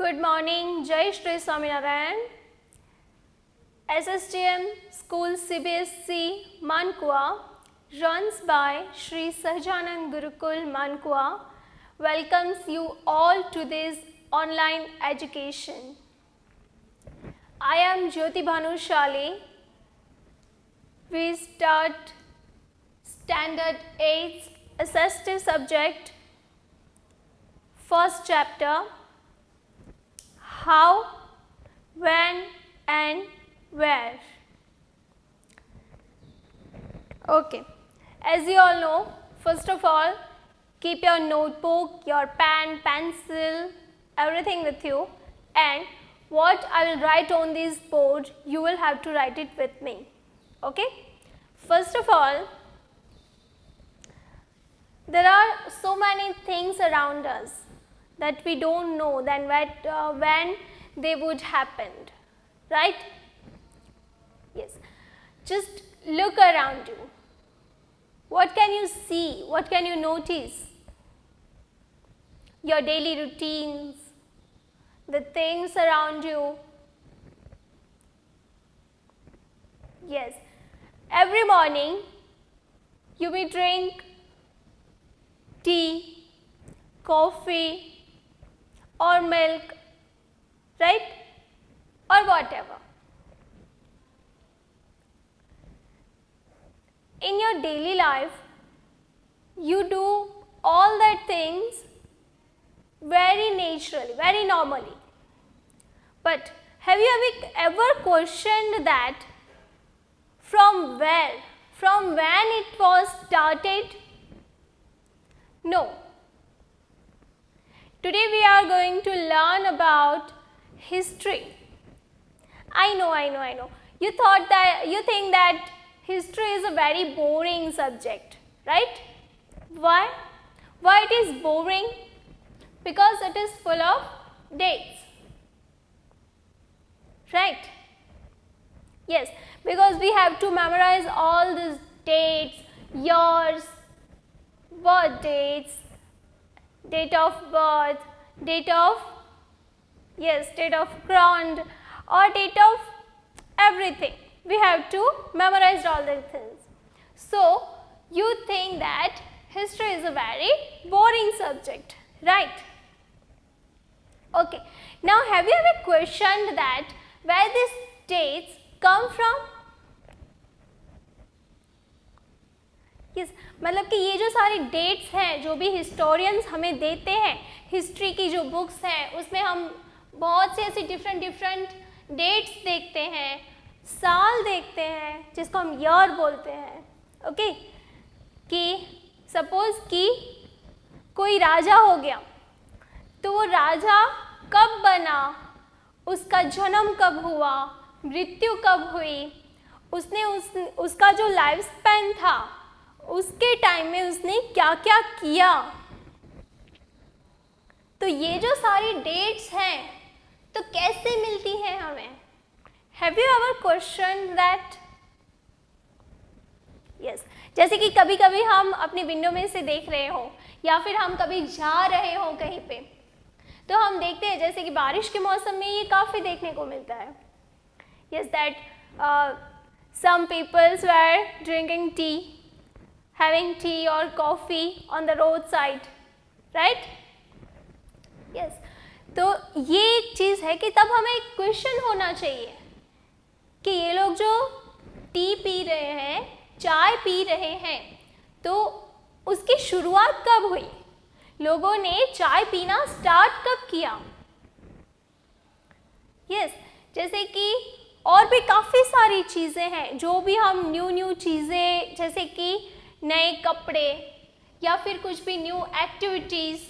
Good morning, Jai Shri Swaminarayan. SSTM School CBSE Mankua runs by Shri Sahajanand Gurukul Mankua welcomes you all to this online education. I am Jyoti Bhanushali. We start Standard 8 Assistive Subject, first chapter, how, when and where. Okay, as you all know, first of all, keep your notebook, your pen, pencil, everything with you, and what I will write on this board, you will have to write it with me. Okay, first of all, there are so many things around us that we don't know then when they would happen, right? Yes, just look around you. What can you see? What can you notice? Your daily routines, the things around you. Yes, every morning you may drink tea, coffee or milk, right? Or whatever. In your daily life, you do all that things very naturally, very normally. But have you ever questioned that from where, from when it was started? No. Today we are going to learn about history. I know. You think that history is a very boring subject, right? Why? Why it is boring? Because it is full of dates, right? Yes, because we have to memorize all these dates, years, birth dates, date of birth, date of ground or date of everything. We have to memorize all the things. So, you think that history is a very boring subject, right? Okay. Now, have you ever questioned that where these dates come from? Yes, मतलब कि ये जो सारी dates हैं जो भी historians हमें देते हैं, हिस्ट्री की जो बुक्स हैं उसमें हम बहुत से ऐसे डिफरेंट डेट्स देखते हैं, साल देखते हैं जिसको हम ईयर बोलते हैं. ओके, कि सपोज कि कोई राजा हो गया तो वो राजा कब बना, उसका जन्म कब हुआ, मृत्यु कब हुई, उसने उसका जो लाइफ स्पैन था उसके टाइम में उसने क्या क्या किया. तो ये जो सारी डेट्स हैं तो कैसे मिलती हैं हमें? Have you ever question that? Yes, जैसे कि कभी कभी हम अपनी विंडो में से देख रहे हो या फिर हम कभी जा रहे हो कहीं पे तो हम देखते हैं जैसे कि बारिश के मौसम में ये काफ़ी देखने को मिलता है. Yes, that some peoples were drinking tea, having tea or coffee on the roadside, right? Yes. तो ये एक चीज़ है कि तब हमें एक क्वेश्चन होना चाहिए कि ये लोग जो टी पी रहे हैं, चाय पी रहे हैं, तो उसकी शुरुआत कब हुई? लोगों ने चाय पीना स्टार्ट कब किया? यस, जैसे कि और भी काफ़ी सारी चीज़ें हैं जो भी हम न्यू चीज़ें जैसे कि नए कपड़े या फिर कुछ भी न्यू एक्टिविटीज़,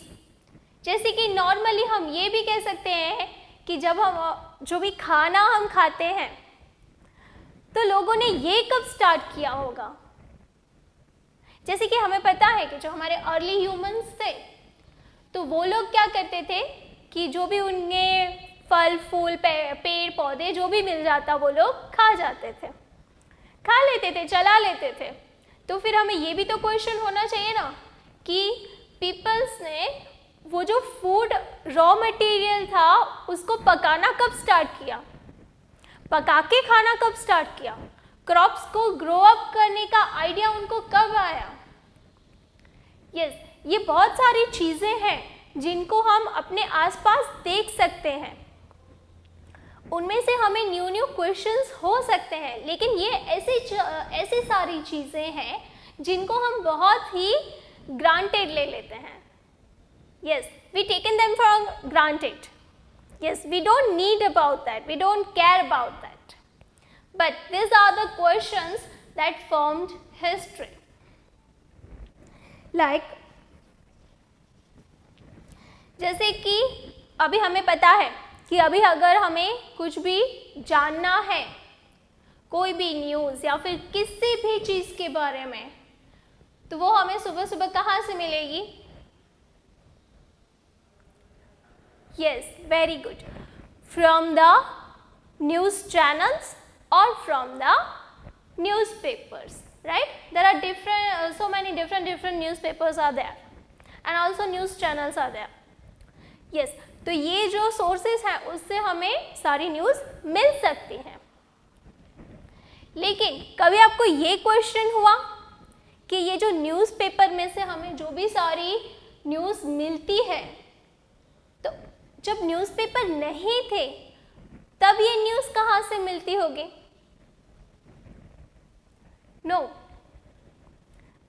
जैसे कि नॉर्मली हम ये भी कह सकते हैं कि जब हम जो भी खाना हम खाते हैं तो लोगों ने ये कब स्टार्ट किया होगा. जैसे कि हमें पता है कि जो हमारे अर्ली ह्यूमंस थे तो वो लोग क्या करते थे कि जो भी उन्हें फल फूल पेड़ पौधे जो भी मिल जाता वो लोग खा जाते थे, खा लेते थे, चला लेते थे. तो फिर हमें ये भी तो क्वेश्चन होना चाहिए ना कि पीपल्स ने वो जो फूड रॉ मटेरियल था उसको पकाना कब स्टार्ट किया, पका के खाना कब स्टार्ट किया, क्रॉप्स को ग्रो अप करने का आइडिया उनको कब आया। यस, ये बहुत सारी चीज़ें हैं जिनको हम अपने आसपास देख सकते हैं, उनमें से हमें न्यू न्यू क्वेश्चंस हो सकते हैं, लेकिन ये ऐसी सारी चीज़ें हैं जिनको हम बहुत ही ग्रांटेड ले लेते हैं। Yes, we taken them for granted. Yes, we don't need about that, we don't care about that, but these are the questions that formed history. Like, जैसे कि अभी हमें पता है कि अभी अगर हमें कुछ भी जानना है, कोई भी न्यूज़ या फिर किसी भी चीज़ के बारे में, तो वो हमें सुबह सुबह कहाँ से मिलेगी। Yes, very good, from the news channels or from the newspapers, right? There are different so many different newspapers are there and also news channels are there. Yes, तो ये जो sources हैं उससे हमें सारी न्यूज़ मिल सकती हैं। लेकिन कभी आपको ये क्वेश्चन हुआ कि ये जो न्यूज़पेपर में से हमें जो भी सारी न्यूज़ मिलती है, तो जब न्यूज़पेपर नहीं थे तब ये न्यूज़ कहाँ से मिलती होगी। No,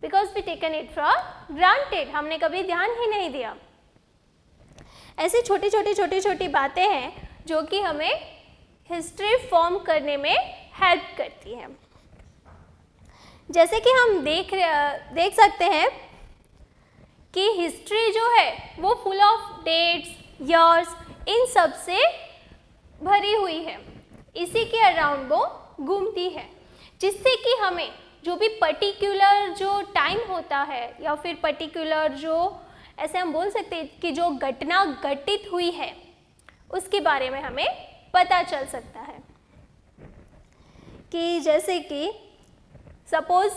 because we taken it for granted, हमने कभी ध्यान ही नहीं दिया। ऐसी छोटी छोटी बातें हैं जो कि हमें हिस्ट्री फॉर्म करने में हेल्प करती हैं। जैसे कि हम देख सकते हैं कि हिस्ट्री जो है वो फुल ऑफ डेट्स, ईयर्स, इन सब से भरी हुई है, इसी के अराउंड वो घूमती है, जिससे कि हमें जो भी पर्टिकुलर जो टाइम होता है या फिर पर्टिकुलर जो ऐसे हम बोल सकते हैं कि जो घटना घटित हुई है उसके बारे में हमें पता चल सकता है। कि जैसे कि suppose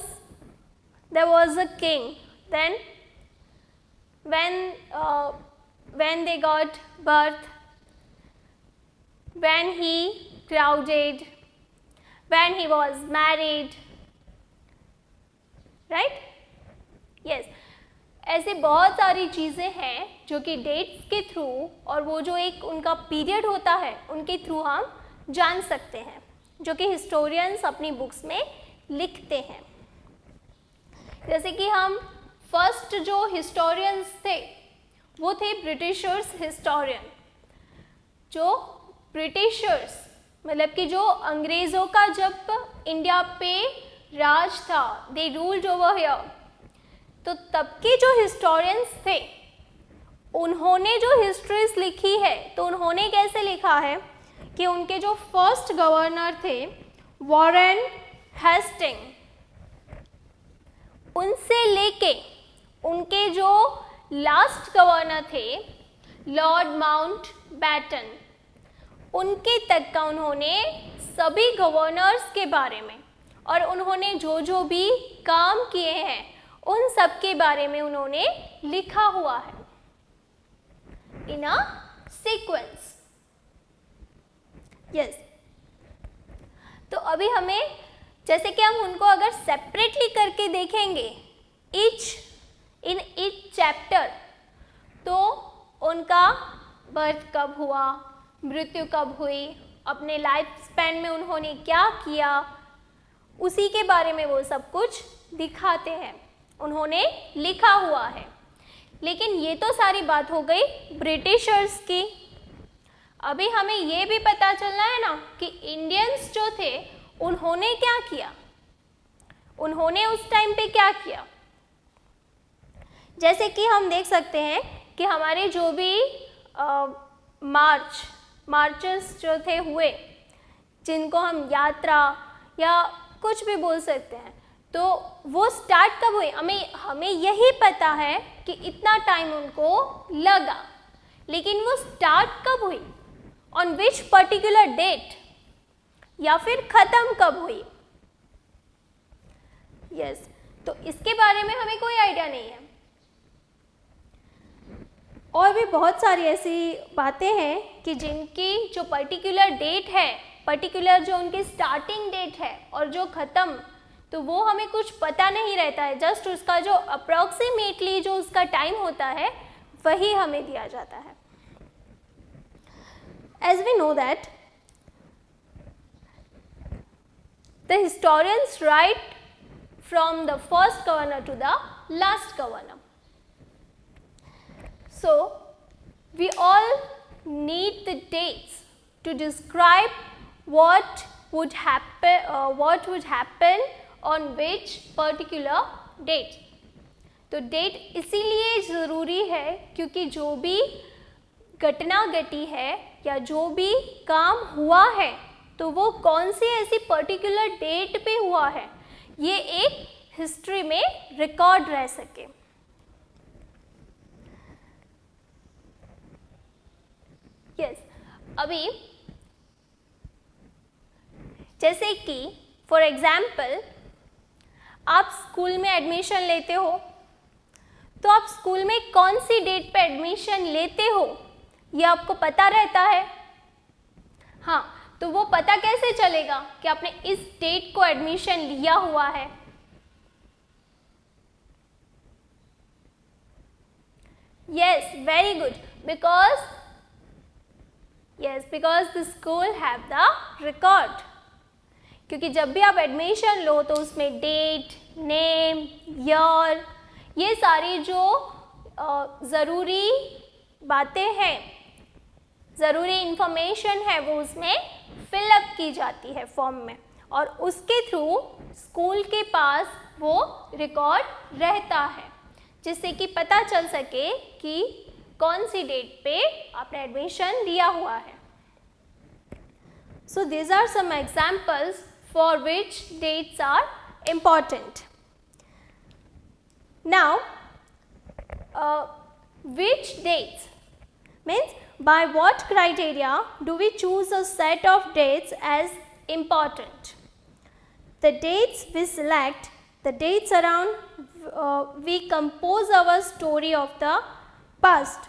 there was a king, then when they got birth, when he crowded, when he was married, right? Yes, ऐसे बहुत सारी चीज़ें हैं जो कि डेट्स के थ्रू और वो जो एक उनका पीरियड होता है उनके थ्रू हम जान सकते हैं, जो कि हिस्टोरियंस अपनी बुक्स में लिखते हैं। जैसे कि हम फर्स्ट जो हिस्टोरियंस थे वो थे ब्रिटिशर्स हिस्टोरियन। जो ब्रिटिशर्स मतलब कि जो अंग्रेज़ों का जब इंडिया पे राज था, दे रूल्ड ओवर हियर, तो तब के जो हिस्टोरियंस थे उन्होंने जो हिस्ट्रीज लिखी है तो उन्होंने कैसे लिखा है कि उनके जो फर्स्ट गवर्नर थे वॉरेन हेस्टिंग, उनसे लेके उनके जो लास्ट गवर्नर थे लॉर्ड माउंटबैटन, उनके तक का उन्होंने सभी गवर्नर्स के बारे में और उन्होंने जो जो भी काम किए हैं उन सब के बारे में उन्होंने लिखा हुआ है इन अ सीक्वेंस। यस, तो अभी हमें जैसे कि हम उनको अगर सेपरेटली करके देखेंगे इन ईच चैप्टर, तो उनका बर्थ कब हुआ, मृत्यु कब हुई, अपने लाइफ स्पैन में उन्होंने क्या किया, उसी के बारे में वो सब कुछ दिखाते हैं, उन्होंने लिखा हुआ है। लेकिन ये तो सारी बात हो गई ब्रिटिशर्स की। अभी हमें ये भी पता चलना है ना कि इंडियंस जो थे उन्होंने क्या किया, उन्होंने उस टाइम पे क्या किया। जैसे कि हम देख सकते हैं कि हमारे जो भी मार्चेस जो थे हुए, जिनको हम यात्रा या कुछ भी बोल सकते हैं, तो वो स्टार्ट कब हुई, हमें यही पता है कि इतना टाइम उनको लगा, लेकिन वो स्टार्ट कब हुई, ऑन विच पर्टिकुलर डेट, या फिर ख़त्म कब हुई। यस, तो इसके बारे में हमें कोई आइडिया नहीं है। और भी बहुत सारी ऐसी बातें हैं कि जिनकी जो पर्टिकुलर डेट है, पर्टिकुलर जो उनकी स्टार्टिंग डेट है और जो ख़त्म, तो वो हमें कुछ पता नहीं रहता है, जस्ट उसका जो अप्रॉक्सीमेटली जो उसका टाइम होता है वही हमें दिया जाता है. As we know that the historians write from the first governor to the last governor. So we all need the dates to describe what would happen on which particular date. तो date इसीलिए ज़रूरी है क्योंकि जो भी घटना घटी है या जो भी काम हुआ है तो वो कौन सी ऐसी पर्टिकुलर डेट पे हुआ है, ये एक हिस्ट्री में रिकॉर्ड रह सके. यस, अभी जैसे कि फॉर एग्जाम्पल आप स्कूल में एडमिशन लेते हो, तो आप स्कूल में कौन सी डेट पे एडमिशन लेते हो ये आपको पता रहता है. हाँ, तो वो पता कैसे चलेगा कि आपने इस डेट को एडमिशन लिया हुआ है. Yes, very good, because the school have the record. क्योंकि जब भी आप एडमिशन लो तो उसमें डेट, नेम, ईयर, ये सारी जो ज़रूरी बातें हैं, ज़रूरी इंफॉर्मेशन है, वो उसमें फिलअप की जाती है फॉर्म में, और उसके थ्रू स्कूल के पास वो रिकॉर्ड रहता है जिससे कि पता चल सके कि कौन सी डेट पे आपने एडमिशन लिया हुआ है. So these are some examples for which dates are important. Now, which dates means by what criteria do we choose a set of dates as important? The dates we select, the dates around we compose our story of the past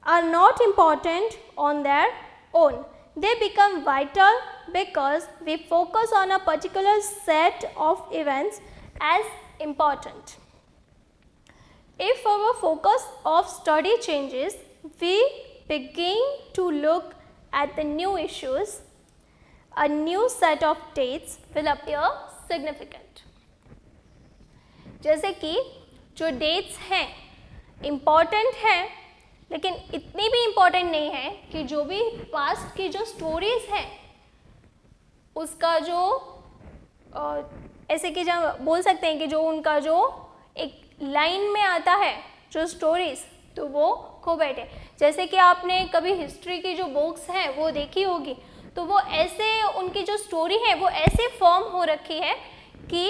are not important on their own. They become vital because we focus on a particular set of events as important. If our focus of study changes, we begin to look at the new issues. A new set of dates will appear significant. जैसे कि जो dates हैं important हैं, लेकिन इतनी भी important नहीं है कि जो भी पास्ट की जो स्टोरीज़ हैं उसका जो ऐसे कि जब बोल सकते हैं कि जो उनका जो एक लाइन में आता है जो स्टोरीज़, तो वो खो बैठे. जैसे कि आपने कभी हिस्ट्री की जो बुक्स हैं वो देखी होगी, तो वो ऐसे उनकी जो स्टोरी है वो ऐसे फॉर्म हो रखी है कि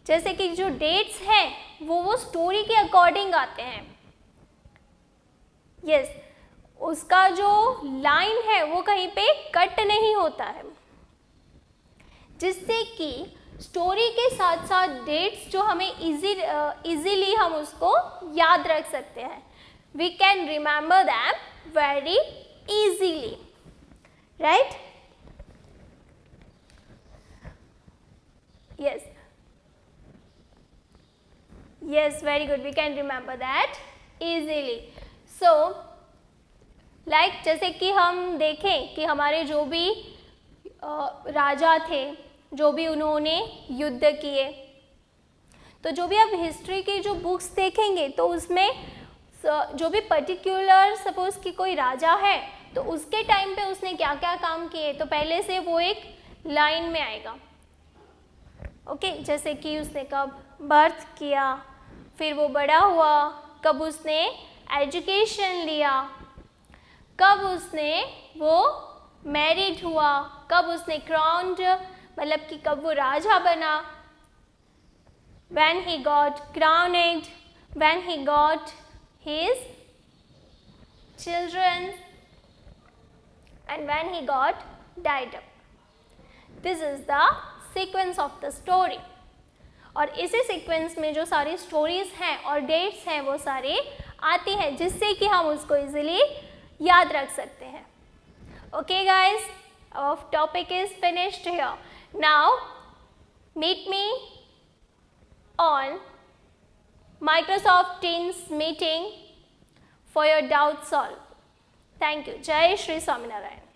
जैसे कि जो डेट्स हैं वो स्टोरी के अकॉर्डिंग आते हैं. यस, उसका जो लाइन है वो कहीं पे कट नहीं होता है, जिससे कि स्टोरी के साथ साथ डेट्स जो हमें इजीली हम उसको याद रख सकते हैं. We can remember them very easily, right? Yes, yes, very good, we can remember that easily. So like जैसे कि हम देखें कि हमारे जो भी राजा थे, जो भी उन्होंने युद्ध किए, तो जो भी आप हिस्ट्री की जो बुक्स देखेंगे तो उसमें जो भी पर्टिकुलर सपोज कि कोई राजा है तो उसके टाइम पे उसने क्या क्या काम किए तो पहले से वो एक लाइन में आएगा. ओके, जैसे कि उसने कब बर्थ किया, फिर वो बड़ा हुआ, कब उसने एजुकेशन लिया, कब उसने वो मैरिड हुआ, कब उसने क्राउन्ड मतलब कि कब वो राजा बना, when he got crowned, when he got his children and when he got died up. This is the sequence of the story. और इसी सीक्वेंस में जो सारी स्टोरीज़ हैं और डेट्स हैं वो सारे आती हैं जिससे कि हम उसको इजीली याद रख सकते हैं. Okay guys, our topic is finished here. Now meet me on Microsoft Teams meeting for your doubt solved. Thank you. Jai Shri Swaminarayan.